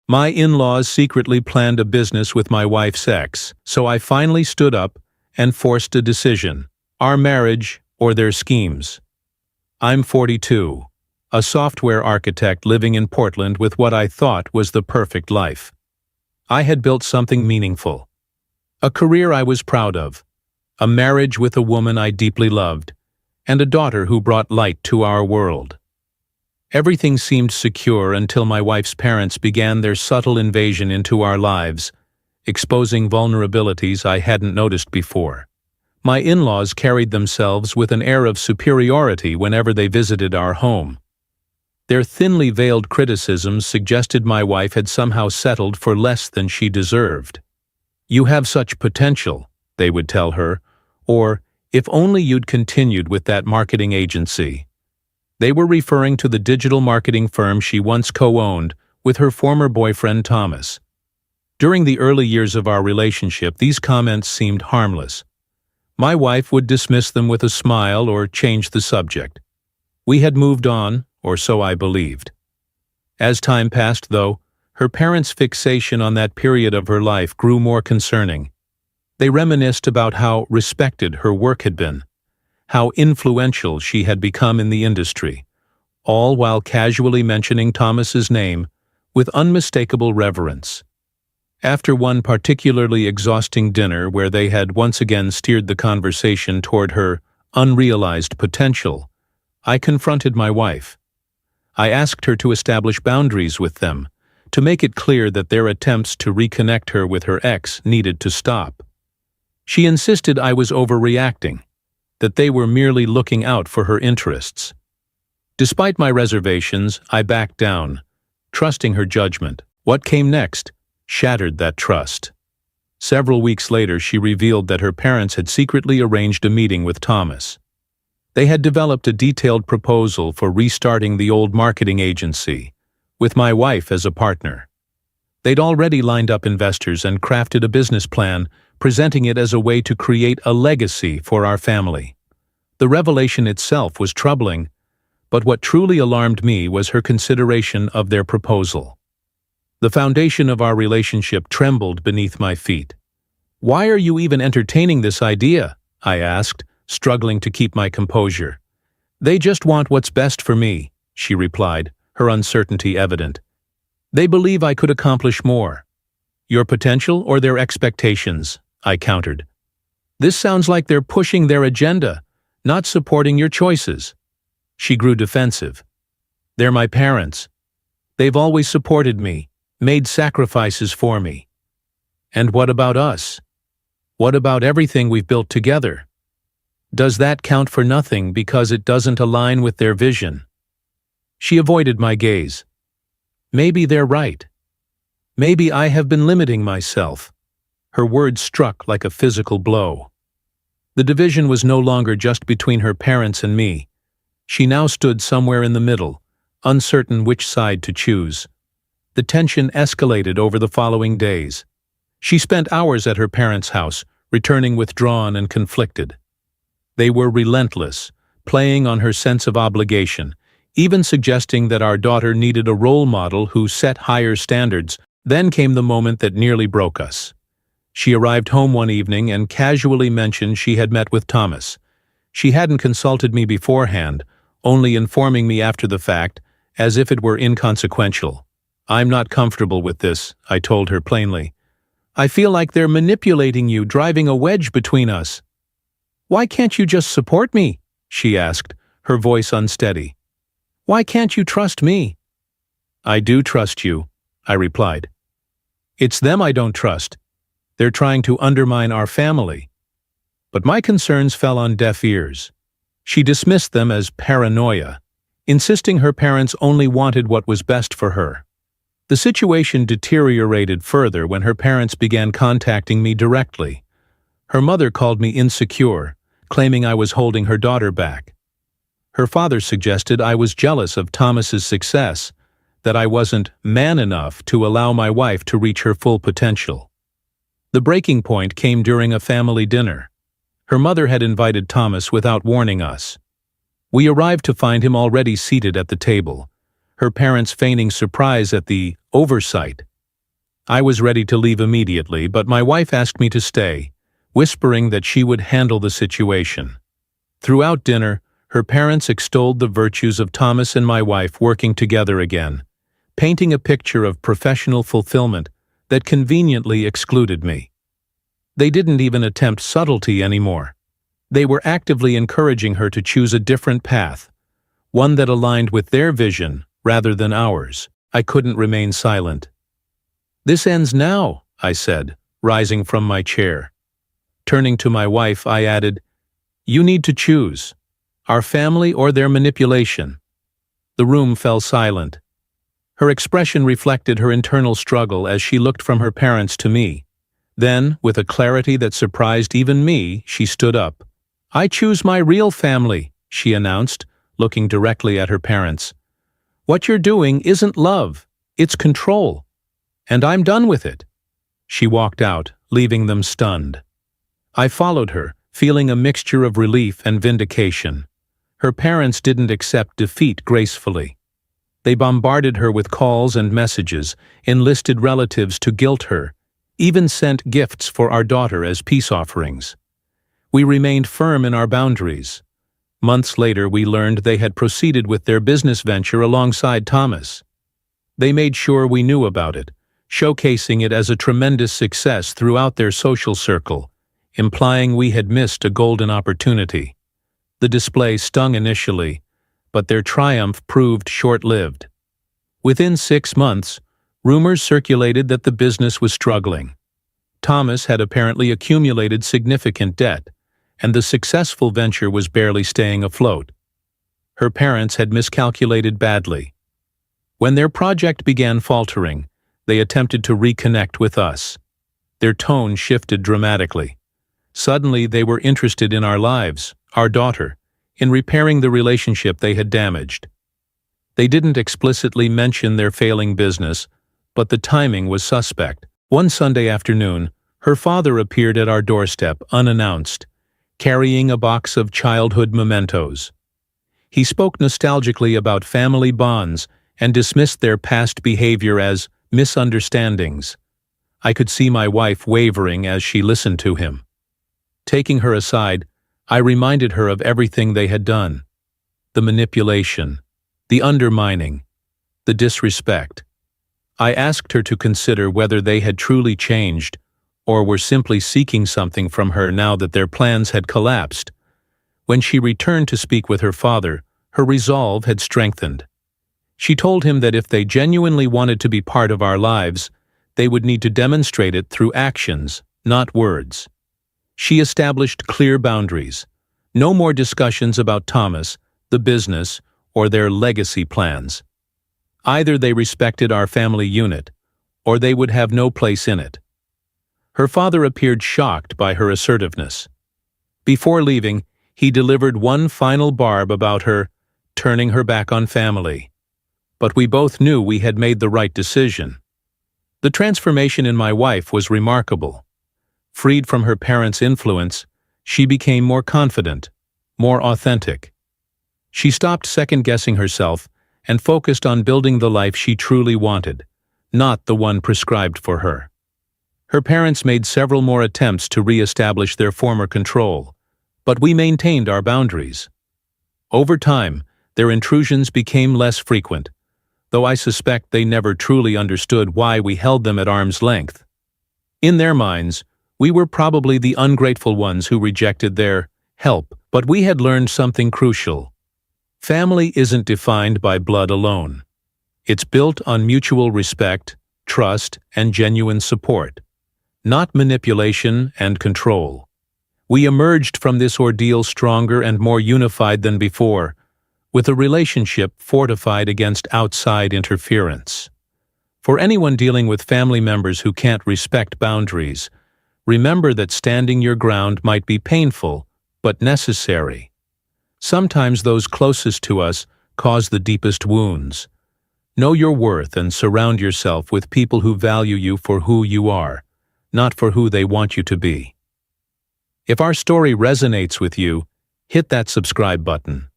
My in-laws secretly planned a business with my wife's ex, so I finally stood up and forced a decision: our marriage or their schemes. I'm 42, a software architect living in Portland with what I thought was the perfect life. I had built something meaningful, a career I was proud of, a marriage with a woman I deeply loved, and a daughter who brought light to our world. Everything seemed secure until my wife's parents began their subtle invasion into our lives, exposing vulnerabilities I hadn't noticed before. My in-laws carried themselves with an air of superiority whenever they visited our home. Their thinly veiled criticisms suggested my wife had somehow settled for less than she deserved. "You have such potential," they would tell her, or, "if only you'd continued with that marketing agency." They were referring to the digital marketing firm she once co-owned with her former boyfriend Thomas. During the early years of our relationship, these comments seemed harmless. My wife would dismiss them with a smile or change the subject. We had moved on, or so I believed. As time passed, though, her parents' fixation on that period of her life grew more concerning. They reminisced about how respected her work had been, how influential she had become in the industry, all while casually mentioning Thomas's name with unmistakable reverence. After one particularly exhausting dinner where they had once again steered the conversation toward her unrealized potential, I confronted my wife. I asked her to establish boundaries with them, to make it clear that their attempts to reconnect her with her ex needed to stop. She insisted I was overreacting, that they were merely looking out for her interests. Despite my reservations, I backed down, trusting her judgment. What came next shattered that trust. Several weeks later, she revealed that her parents had secretly arranged a meeting with Thomas. They had developed a detailed proposal for restarting the old marketing agency, with my wife as a partner. They'd already lined up investors and crafted a business plan, presenting it as a way to create a legacy for our family. The revelation itself was troubling, but what truly alarmed me was her consideration of their proposal. The foundation of our relationship trembled beneath my feet. "Why are you even entertaining this idea?" I asked, struggling to keep my composure. "They just want what's best for me," she replied, her uncertainty evident. "They believe I could accomplish more." "Your potential or their expectations?" I countered. "This sounds like they're pushing their agenda, not supporting your choices." She grew defensive. "They're my parents. They've always supported me, made sacrifices for me. And what about us? What about everything we've built together? Does that count for nothing because it doesn't align with their vision?" She avoided my gaze. "Maybe they're right. Maybe I have been limiting myself." Her words struck like a physical blow. The division was no longer just between her parents and me. She now stood somewhere in the middle, uncertain which side to choose. The tension escalated over the following days. She spent hours at her parents' house, returning withdrawn and conflicted. They were relentless, playing on her sense of obligation, even suggesting that our daughter needed a role model who set higher standards. Then came the moment that nearly broke us. She arrived home one evening and casually mentioned she had met with Thomas. She hadn't consulted me beforehand, only informing me after the fact, as if it were inconsequential. "I'm not comfortable with this," I told her plainly. "I feel like they're manipulating you, driving a wedge between us." "Why can't you just support me?" she asked, her voice unsteady. "Why can't you trust me?" "I do trust you," I replied. "It's them I don't trust. They're trying to undermine our family." But my concerns fell on deaf ears. She dismissed them as paranoia, insisting her parents only wanted what was best for her. The situation deteriorated further when her parents began contacting me directly. Her mother called me insecure, claiming I was holding her daughter back. Her father suggested I was jealous of Thomas's success, that I wasn't man enough to allow my wife to reach her full potential. The breaking point came during a family dinner. Her mother had invited Thomas without warning us. We arrived to find him already seated at the table, her parents feigning surprise at the oversight I was ready to leave immediately, but my wife asked me to stay, whispering that she would handle the situation. Throughout dinner, her parents extolled the virtues of Thomas and my wife working together again, painting a picture of professional fulfillment that conveniently excluded me. They didn't even attempt subtlety anymore. They were actively encouraging her to choose a different path, one that aligned with their vision rather than ours. I couldn't remain silent. "This ends now," I said, rising from my chair. Turning to my wife, I added, "You need to choose, our family or their manipulation." The room fell silent. Her expression reflected her internal struggle as she looked from her parents to me. Then, with a clarity that surprised even me, she stood up. "I choose my real family," she announced, looking directly at her parents. "What you're doing isn't love, it's control. And I'm done with it." She walked out, leaving them stunned. I followed her, feeling a mixture of relief and vindication. Her parents didn't accept defeat gracefully. They bombarded her with calls and messages, enlisted relatives to guilt her, even sent gifts for our daughter as peace offerings. We remained firm in our boundaries. Months later, we learned they had proceeded with their business venture alongside Thomas. They made sure we knew about it, showcasing it as a tremendous success throughout their social circle, implying we had missed a golden opportunity. The display stung initially, but their triumph proved short-lived. Within 6 months, rumors circulated that the business was struggling. Thomas had apparently accumulated significant debt, and the successful venture was barely staying afloat. Her parents had miscalculated badly. When their project began faltering, they attempted to reconnect with us. Their tone shifted dramatically. Suddenly, they were interested in our lives, our daughter, in repairing the relationship they had damaged. They didn't explicitly mention their failing business, but the timing was suspect. One Sunday afternoon, her father appeared at our doorstep unannounced, carrying a box of childhood mementos. He spoke nostalgically about family bonds and dismissed their past behavior as misunderstandings. I could see my wife wavering as she listened to him. Taking her aside, I reminded her of everything they had done: the manipulation, the undermining, the disrespect. I asked her to consider whether they had truly changed or were simply seeking something from her now that their plans had collapsed. When she returned to speak with her father, her resolve had strengthened. She told him that if they genuinely wanted to be part of our lives, they would need to demonstrate it through actions, not words. She established clear boundaries. No more discussions about Thomas, the business, or their legacy plans. Either they respected our family unit, or they would have no place in it. Her father appeared shocked by her assertiveness. Before leaving, he delivered one final barb about her turning her back on family. But we both knew we had made the right decision. The transformation in my wife was remarkable. Freed from her parents' influence, she became more confident, more authentic. She stopped second-guessing herself and focused on building the life she truly wanted, not the one prescribed for her. Her parents made several more attempts to re-establish their former control, but we maintained our boundaries. Over time, their intrusions became less frequent, though I suspect they never truly understood why we held them at arm's length. In their minds, we were probably the ungrateful ones who rejected their help, but we had learned something crucial. Family isn't defined by blood alone. It's built on mutual respect, trust, and genuine support, not manipulation and control. We emerged from this ordeal stronger and more unified than before, with a relationship fortified against outside interference. For anyone dealing with family members who can't respect boundaries, remember that standing your ground might be painful, but necessary. Sometimes those closest to us cause the deepest wounds. Know your worth and surround yourself with people who value you for who you are, not for who they want you to be. If our story resonates with you, hit that subscribe button.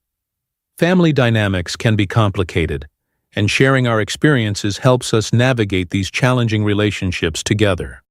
Family dynamics can be complicated, and sharing our experiences helps us navigate these challenging relationships together.